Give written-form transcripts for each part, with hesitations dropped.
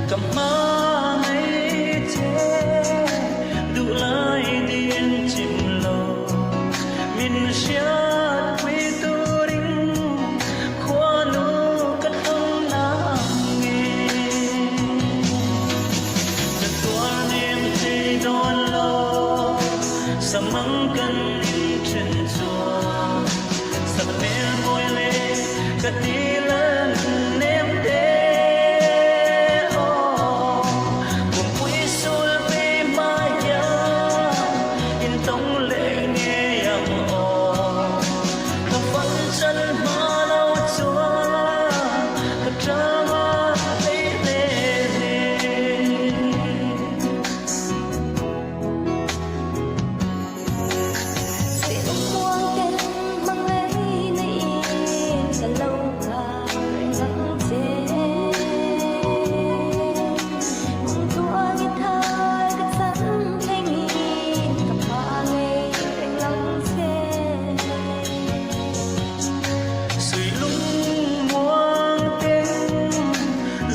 cầm má mấy thế đủ lại điên chìm lâu mình sẽ quy tu đinh khoa nô cất không nam nghe thật qua em thấy đón lâu sa măng cần trên chùa sa mẹ ngồi lên cất đi lên em đến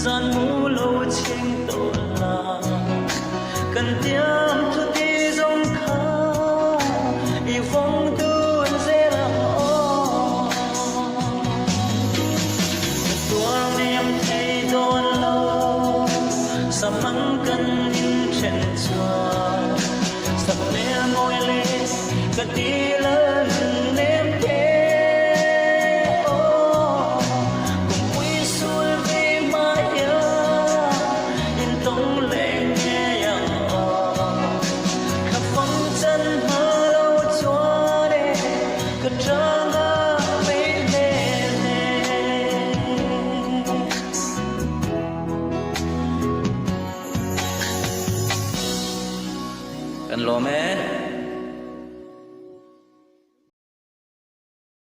gian mũ lâu trên tổ là cần tiêm cho tí dòng khá y phong tuôn dễ là tuang em thấy đón lâu sa măng cần in trên chùa sa mẹ ngồi lên cần tí lớn